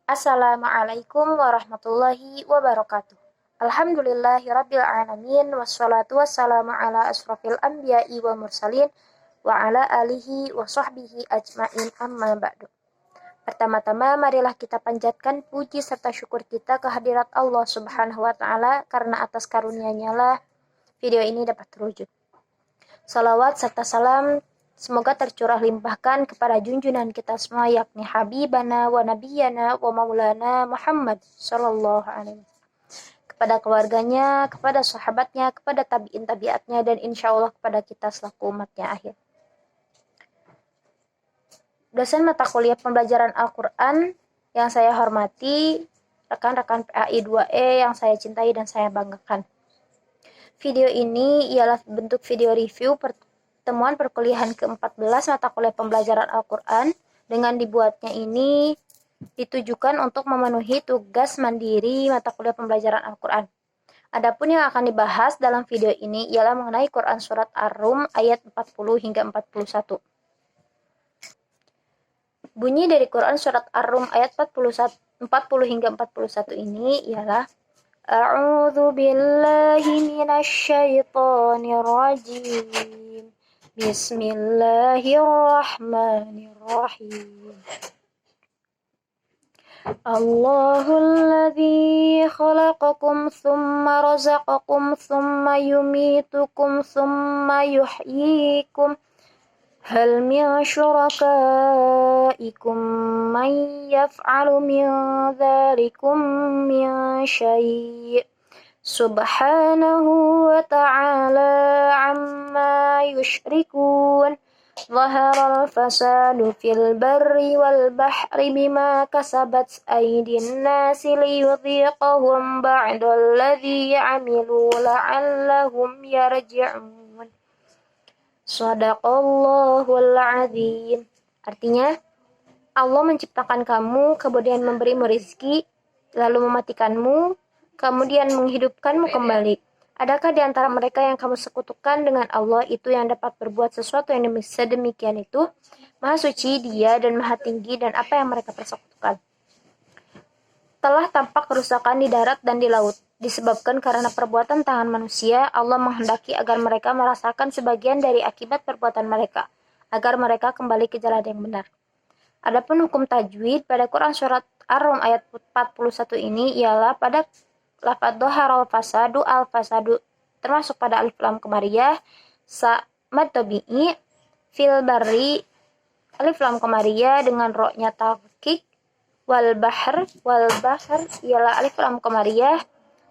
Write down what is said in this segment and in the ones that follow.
Assalamualaikum warahmatullahi wabarakatuh. Alhamdulillahirabbil alamin wassalatu wassalamu ala asrofil anbiya'i wal mursalin wa ala alihi wa sahbihi ajmain amma ba'du. Pertama-tama marilah kita panjatkan puji serta syukur kita kehadirat Allah Subhanahu wa taala karena atas karunia-Nya lah video ini dapat terwujud. Salawat serta salam semoga tercurah limpahkan kepada junjungan kita semua yakni Habibana wa Nabiyana wa Maulana Muhammad Sallallahu Alaihi Wasallam. Kepada keluarganya, kepada sahabatnya, kepada tabi'in tabi'atnya, dan insya Allah kepada kita selaku umatnya akhir. Dosen mata kuliah pembelajaran Al-Quran yang saya hormati, rekan-rekan PAI 2E yang saya cintai dan saya banggakan. Video ini ialah bentuk video review pertemuan perkuliahan ke-14 mata kuliah pembelajaran Al-Quran. Dengan dibuatnya ini ditujukan untuk memenuhi tugas mandiri mata kuliah pembelajaran Al-Quran. Adapun yang akan dibahas dalam video ini ialah mengenai Quran Surat Ar-Rum ayat 40 hingga 41. Bunyi dari Quran Surat Ar-Rum ayat 40 hingga 41 ini ialah A'udzu billahi minasy syaithanir rajim. Bismillahirrahmanirrahim. Allahul ladzi khalaqakum tsumma razaqakum tsumma yumitukum tsumma yuhyikum. Hal min syurakaikum man yaf'alu min dzalikum min syai'. Subhanahu wa ta'ala amma yushrikun. Zaharal fasadu fil barri wal bahri bima kasabat aydin nasi liyudhiqahum ba'dal ladzi 'amilu la'allahum yarji'un. Shadaqallahul azim. Artinya, Allah menciptakan kamu, kemudian memberimu rezeki, lalu mematikanmu, kemudian menghidupkanmu kembali. Adakah di antara mereka yang kamu sekutukan dengan Allah itu yang dapat berbuat sesuatu yang sedemikian itu? Maha suci Dia dan maha tinggi dan apa yang mereka persekutukan. Telah tampak kerusakan di darat dan di laut. Disebabkan karena perbuatan tangan manusia, Allah menghendaki agar mereka merasakan sebagian dari akibat perbuatan mereka, agar mereka kembali ke jalan yang benar. Adapun hukum tajwid pada Quran Surat Ar-Rum ayat 41 ini ialah pada lafadz dhaharal fasadu al-fasadu, termasuk pada alif lam qamariyah, mad tabi'i, fil barri, alif lam qamariyah dengan ro-nya tahqiq, wal bahr ialah alif lam qamariyah,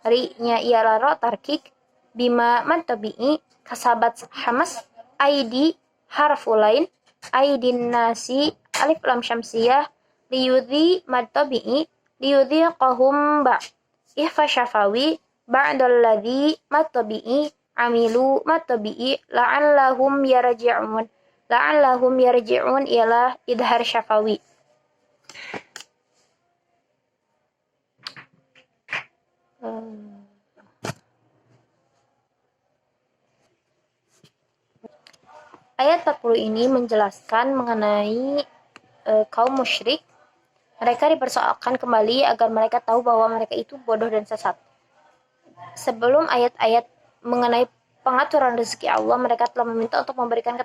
ri-nya ialah ro tarkik, bima mad tabi'i, kasabat hamas, aidi harfulain, aidin nasi, alif lam syamsiyah, liyudhi mad tabi'i, liyudhi qahum ba' ihfa syafawi, ba'dal ladhi mad tabi'i, amilu mad tabi'i, la'allahum yarji'un. La'allahum yarji'un ialah idhar syafawi. Ayat 40 ini menjelaskan mengenai kaum musyrik. Mereka dipersoalkan kembali agar mereka tahu bahwa mereka itu bodoh dan sesat. Sebelum ayat-ayat mengenai pengaturan rezeki Allah, mereka telah meminta untuk memberikan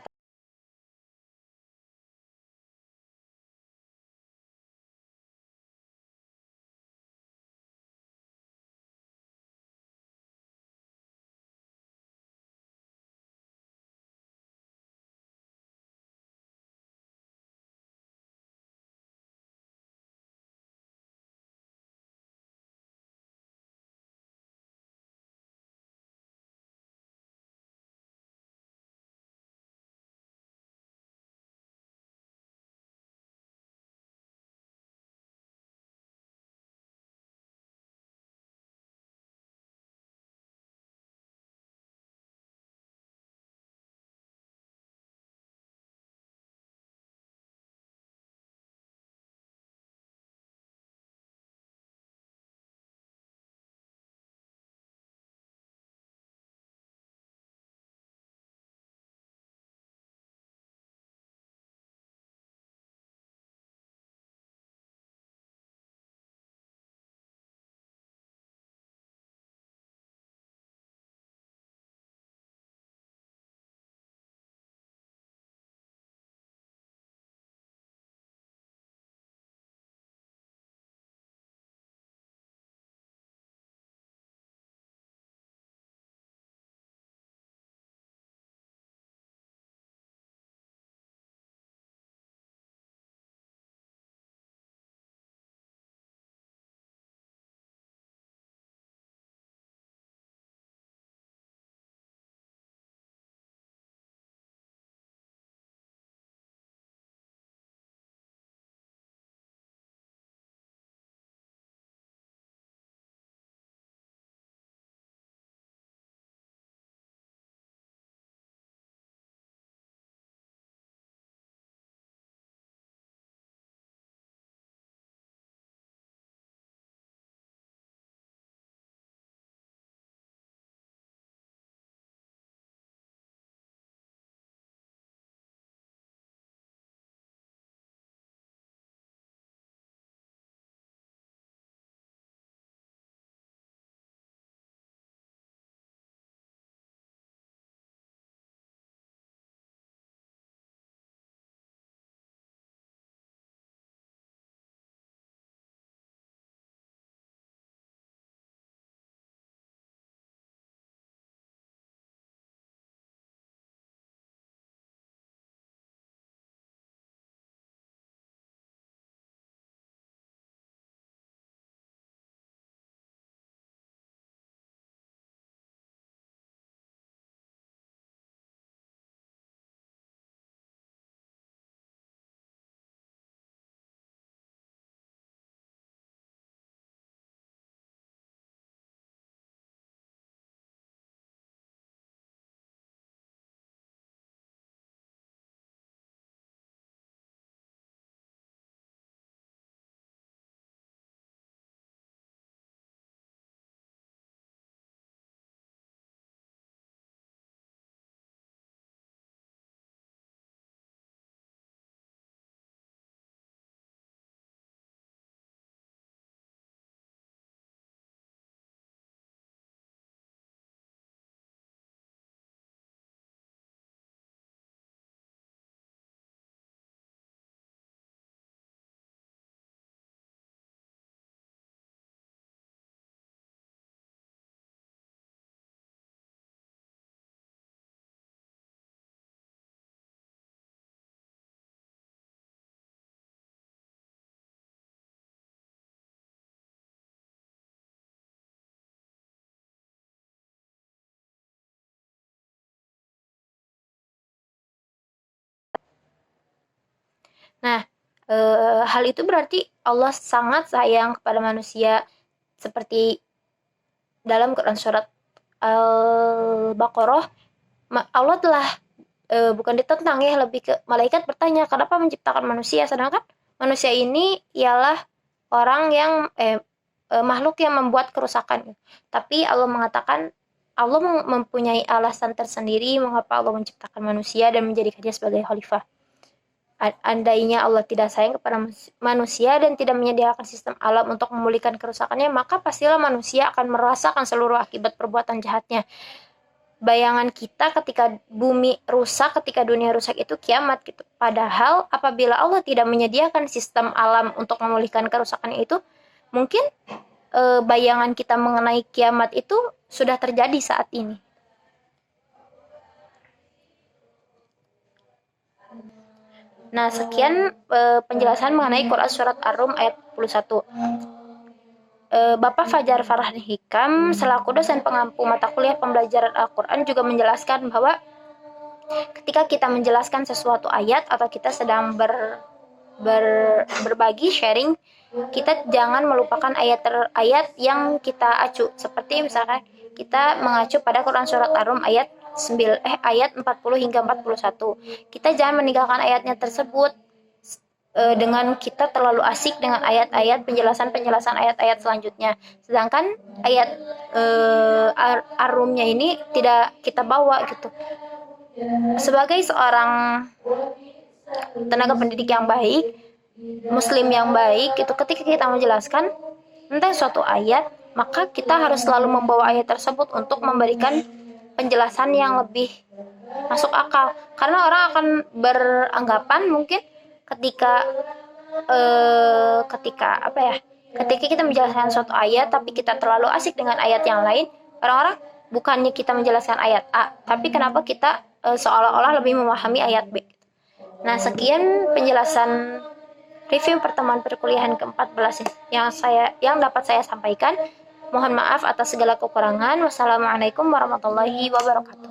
Nah, hal itu berarti Allah sangat sayang kepada manusia, seperti dalam Quran surat Al-Baqarah, Allah telah bukan ditentang ya, lebih ke malaikat bertanya kenapa menciptakan manusia, sedangkan manusia ini ialah orang yang makhluk yang membuat kerusakan. Tapi Allah mengatakan Allah mempunyai alasan tersendiri mengapa Allah menciptakan manusia dan menjadikannya sebagai khalifah. Andainya Allah tidak sayang kepada manusia dan tidak menyediakan sistem alam untuk memulihkan kerusakannya, maka pastilah manusia akan merasakan seluruh akibat perbuatan jahatnya. Bayangan kita ketika bumi rusak, ketika dunia rusak itu kiamat gitu. Padahal apabila Allah tidak menyediakan sistem alam untuk memulihkan kerusakan itu, mungkin bayangan kita mengenai kiamat itu sudah terjadi saat ini. Nah, sekian penjelasan mengenai Quran surat Ar-Rum ayat 41. Bapak Fajar Farhan Hikam selaku dosen pengampu mata kuliah pembelajaran Al-Quran juga menjelaskan bahwa ketika kita menjelaskan sesuatu ayat atau kita sedang berbagi sharing, kita jangan melupakan ayat yang kita acu. Seperti misalkan kita mengacu pada Quran surat Ar-Rum ayat 40 hingga 41. Kita jangan meninggalkan ayatnya tersebut dengan kita terlalu asik dengan ayat-ayat penjelasan ayat-ayat selanjutnya. Sedangkan ayat Ar-Rumnya ini tidak kita bawa gitu. Sebagai seorang tenaga pendidik yang baik, muslim yang baik gitu, ketika kita menjelaskan tentang suatu ayat, maka kita harus selalu membawa ayat tersebut untuk memberikan penjelasan yang lebih masuk akal. Karena orang akan beranggapan mungkin ketika kita menjelaskan suatu ayat tapi kita terlalu asik dengan ayat yang lain, orang-orang bukannya kita menjelaskan ayat A, tapi kenapa kita seolah-olah lebih memahami ayat B. Nah, sekian penjelasan review pertemuan perkuliahan ke-14 yang dapat saya sampaikan. Mohon maaf atas segala kekurangan. Wassalamualaikum warahmatullahi wabarakatuh.